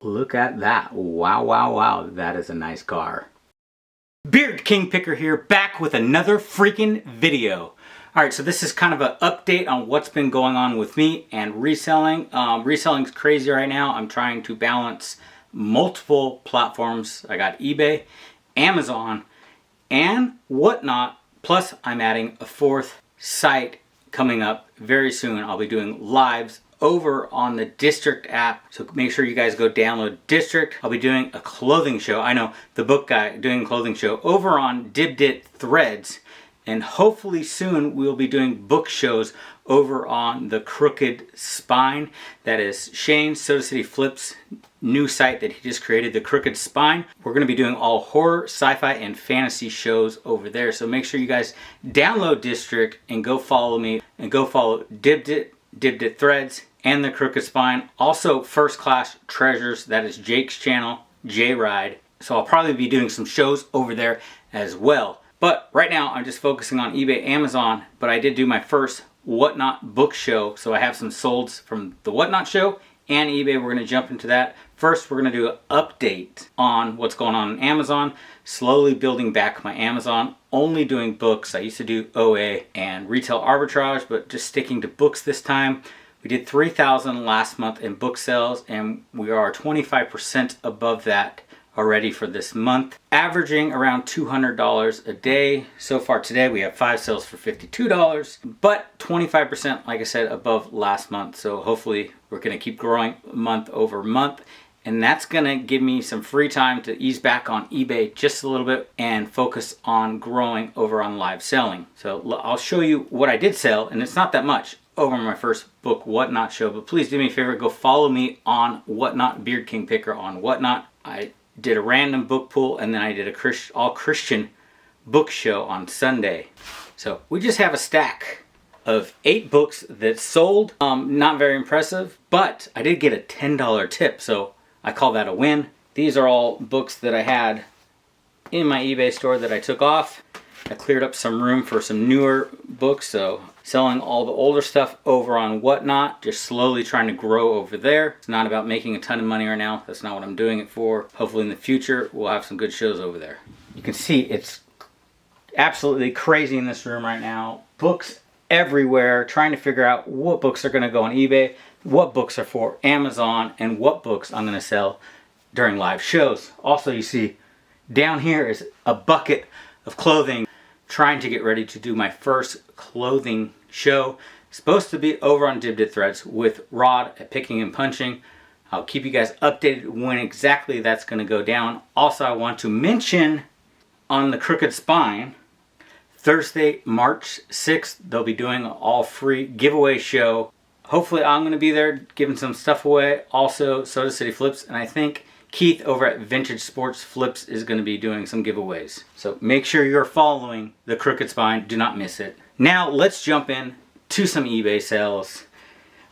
Look at that. Wow, wow, wow. That is a nice car. Beard King Picker here, back with another freaking video. Alright, so this is kind of an update on what's been going on with me and reselling. Reselling's crazy right now. I'm trying to balance multiple platforms. I got eBay, Amazon, and whatnot. Plus, I'm adding a fourth site coming up very soon. I'll be doing lives over on the District app, so make sure you guys go download District. I'll be doing a clothing show. I know, the book guy doing a clothing show over on Dibdit Threads, and hopefully soon we'll be doing book shows over on the Crooked Spine. That is Shane Soda City Flip's new site that he just created, the Crooked Spine. We're going to be doing all horror, sci-fi, and fantasy shows over there, so make sure you guys download District and go follow me and go follow Dibdit Threads and the Crooked Spine. Also, First Class Treasures, that is Jake's channel, J-Ride. So I'll probably be doing some shows over there as well. But right now, I'm just focusing on eBay, Amazon, but I did do my first Whatnot book show. So I have some solds from the Whatnot show and eBay. We're going to jump into that. First, we're going to do an update on what's going on Amazon. Slowly building back my Amazon, only doing books. I used to do OA and retail arbitrage, but just sticking to books this time. We did 3,000 last month in book sales, and we are 25% above that already for this month, averaging around $200 a day. So far today, we have 5 sales for $52, but 25%, like I said, above last month. So hopefully we're going to keep growing month over month. And that's going to give me some free time to ease back on eBay just a little bit and focus on growing over on live selling. So I'll show you what I did sell, and it's not that much over my first book Whatnot show. But please do me a favor, go follow me on Whatnot, Beard King Picker on Whatnot. I did a random book pool, and then I did a all Christian book show on Sunday. So we just have a stack of 8 books that sold. Not very impressive, but I did get a $10 tip, so I call that a win. These are all books that I had in my eBay store that I took off. I cleared up some room for some newer books, so selling all the older stuff over on Whatnot, just slowly trying to grow over there. It's not about making a ton of money right now. That's not what I'm doing it for. Hopefully in the future, we'll have some good shows over there. You can see it's absolutely crazy in this room right now. Books everywhere, trying to figure out what books are going to go on eBay, what books are for Amazon, and what books I'm going to sell during live shows. Also, you see down here is a bucket of clothing, trying to get ready to do my first clothing show. It's supposed to be over on Dibdit Threads with Rod at Picking and Punching. I'll keep you guys updated when exactly that's going to go down. Also, I want to mention on the Crooked Spine, Thursday, March 6th, they'll be doing an all-free giveaway show. Hopefully, I'm going to be there giving some stuff away. Also, Soda City Flips, and I think Keith over at Vintage Sports Flips is going to be doing some giveaways. So make sure you're following the Crooked Spine. Do not miss it. Now, let's jump in to some eBay sales.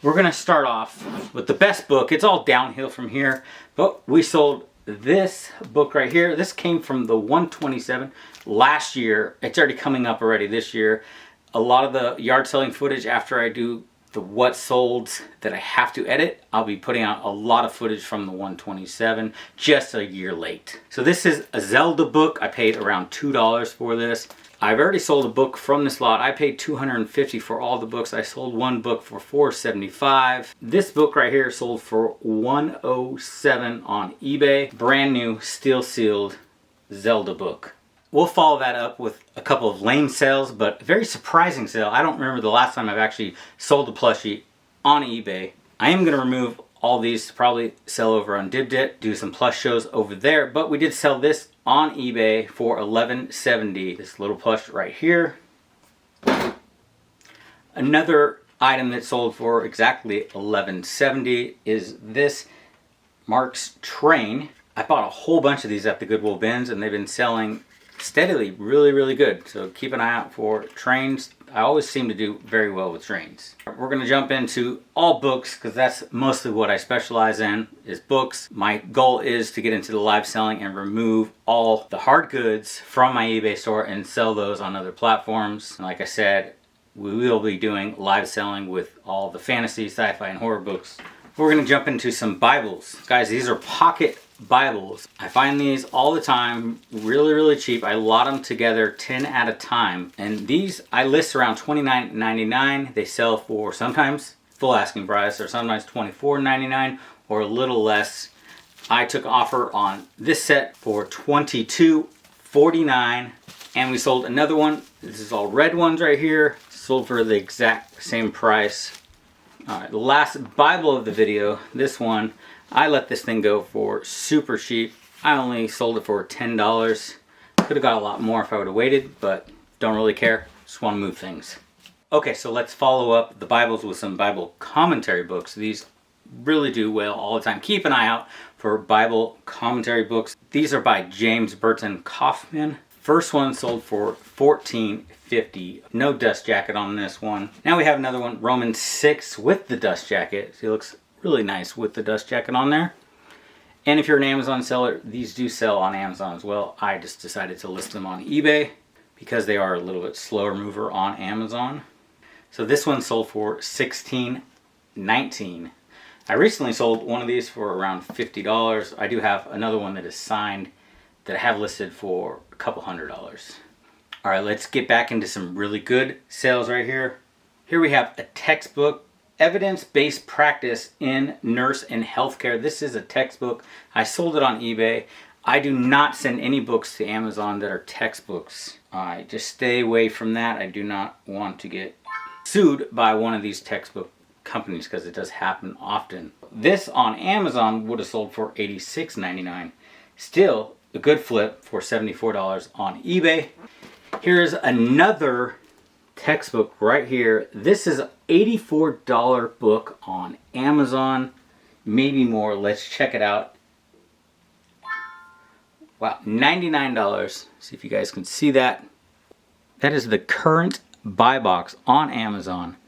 We're going to start off with the best book. It's all downhill from here, but we sold this book right here. This came from the 127 last year. It's already coming up already this year. A lot of the yard selling footage after I do the what solds that I have to edit, I'll be putting out a lot of footage from the 127 just a year late. So this is a Zelda book. I paid around $2 for this. I've already sold a book from this lot. I paid $250 for all the books. I sold one book for $475. This book right here sold for $107 on eBay. Brand new, steel sealed Zelda book. We'll follow that up with a couple of lame sales, but a very surprising sale. I don't remember the last time I've actually sold a plushie on eBay. I am going to remove all these to probably sell over on Dibdit, do some plush shows over there, but we did sell this on eBay for $11.70. This little plush right here. Another item that sold for exactly $11.70 is this Mark's Train. I bought a whole bunch of these at the Goodwill bins, and they've been selling steadily, really good. So keep an eye out for trains. I always seem to do very well with trains. We're going to jump into all books because that's mostly what I specialize in, is books. My goal is to get into the live selling and remove all the hard goods from my eBay store and sell those on other platforms. And like I said, we will be doing live selling with all the fantasy, sci-fi, and horror books We're going to jump into some Bibles. Guys, these are pocket Bibles. I find these all the time, really cheap. I lot them together 10 at a time. And these I list around $29.99. They sell for sometimes full asking price or sometimes $24.99 or a little less. I took offer on this set for $22.49, and we sold another one. This is all red ones right here. Sold for the exact same price. Alright, the last Bible of the video, this one, I let this thing go for super cheap. I only sold it for $10. Could have got a lot more if I would have waited, but don't really care. Just want to move things. Okay, so let's follow up the Bibles with some Bible commentary books. These really do well all the time. Keep an eye out for Bible commentary books. These are by James Burton Kaufman. First one sold for $14.50. No dust jacket on this one. Now we have another one, Romans 6 with the dust jacket. See, it looks really nice with the dust jacket on there. And if you're an Amazon seller, these do sell on Amazon as well. I just decided to list them on eBay because they are a little bit slower mover on Amazon. So this one sold for $16.19. I recently sold one of these for around $50. I do have another one that is signed that I have listed for a couple $100. All right, let's get back into some really good sales right here. Here we have a textbook, Evidence-Based Practice in Nurse and Healthcare. This is a textbook. I sold it on eBay. I do not send any books to Amazon that are textbooks. I just stay away from that. I do not want to get sued by one of these textbook companies because it does happen often. This on Amazon would have sold for $86.99. Still a good flip for $74 on eBay. Here's another textbook right here. This is an $84 book on Amazon, maybe more. Let's check it out. Wow, $99. See if you guys can see that. That is the current buy box on Amazon.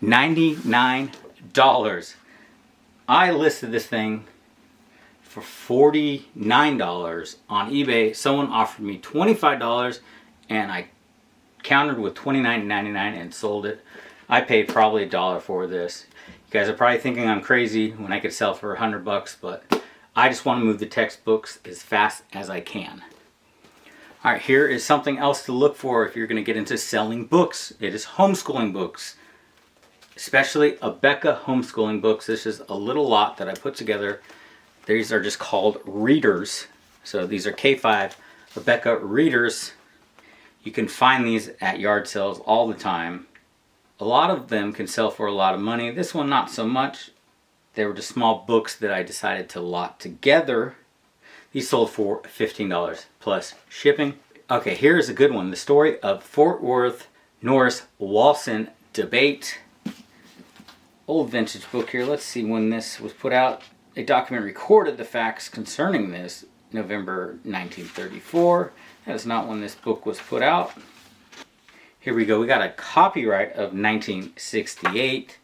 $99. I listed this thing for $49 on eBay. Someone offered me $25 and I countered with $29.99 and sold it. I paid probably $1 for this. You guys are probably thinking I'm crazy when I could sell for $100, but I just want to move the textbooks as fast as I can. All right, here is something else to look for if you're going to get into selling books. It is homeschooling books, especially Abeka homeschooling books. This is a little lot that I put together. These are just called readers. So these are K5 Abeka readers. You can find these at yard sales all the time. A lot of them can sell for a lot of money. This one not so much. They were just small books that I decided to lot together. These sold for $15 plus shipping. Okay, here's a good one. The story of Fort Worth Norris Walson debate. Old vintage book here. Let's see when this was put out. A document recorded the facts concerning this, November 1934. That is not when this book was put out. Here we go. We got a copyright of 1968.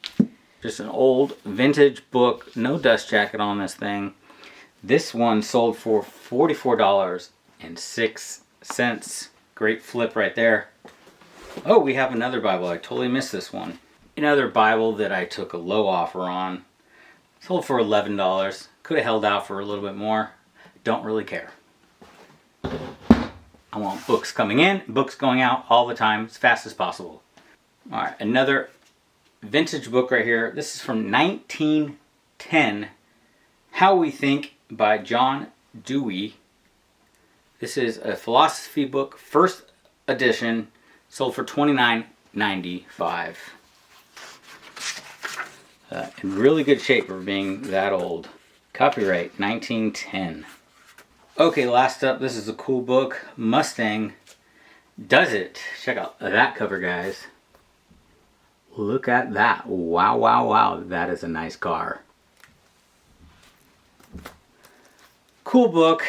Just an old vintage book. No dust jacket on this thing. This one sold for $44.06. Great flip right there. Oh, we have another Bible. I totally missed this one. Another Bible that I took a low offer on. Sold for $11. Could have held out for a little bit more. Don't really care. I want books coming in, books going out all the time as fast as possible. All right, another vintage book right here. This is from 1910. How We Think by John Dewey. This is a philosophy book, first edition, sold for $29.95. In really good shape for being that old. Copyright 1910. Okay, last up, this is a cool book. Mustang Does It. Check out that cover, guys. Look at that. Wow, wow, wow. That is a nice car. Cool book.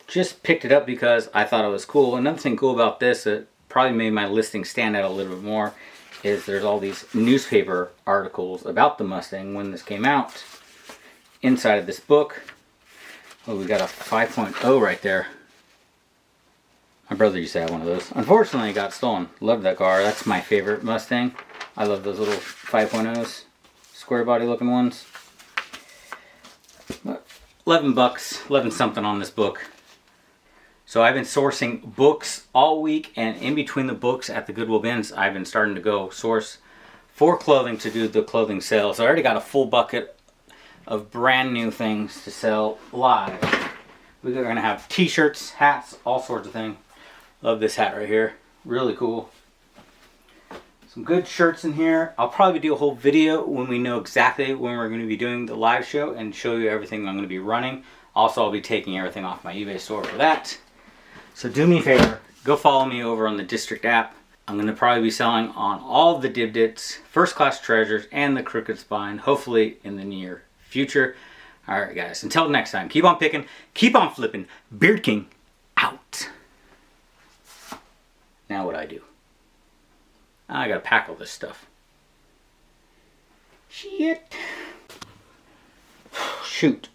Just picked it up because I thought it was cool. Another thing cool about this that probably made my listing stand out a little bit more is there's all these newspaper articles about the Mustang when this came out. Inside of this book, oh, we got a 5.0 right there. My brother used to have one of those. Unfortunately, it got stolen. Love that car. That's my favorite Mustang. I love those little 5.0s, square body looking ones. $11, 11 something on this book. So I've been sourcing books all week, and in between the books at the Goodwill bins, I've been starting to go source for clothing to do the clothing sale. So I already got a full bucket of brand new things to sell live. We're going to have t-shirts, hats, all sorts of things. Love this hat right here. Really cool. Some good shirts in here. I'll probably do a whole video when we know exactly when we're going to be doing the live show and show you everything I'm going to be running. Also, I'll be taking everything off my eBay store for that. So do me a favor, go follow me over on the District app. I'm going to probably be selling on all the Dibdits, First Class Treasures, and the Crooked Spine, hopefully in the near future. Alright guys, until next time, keep on picking, keep on flipping. Beard King, out. Now what I do? I gotta pack all this stuff. Shit. Shoot.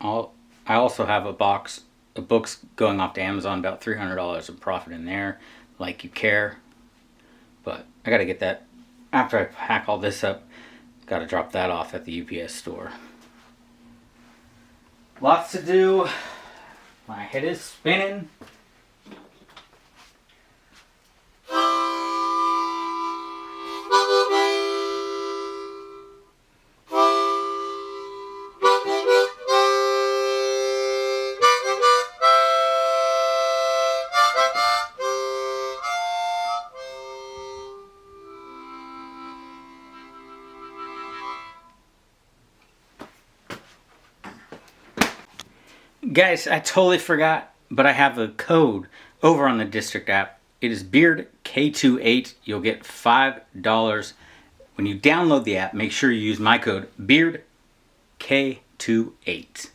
I also have a box of books going off to Amazon, about $300 of profit in there, like you care. But I gotta get that, after I pack all this up, gotta drop that off at the UPS store. Lots to do. My head is spinning. Guys, I totally forgot, but I have a code over on the District app. It is BeardK28. You'll get $5. When you download the app, make sure you use my code BeardK28.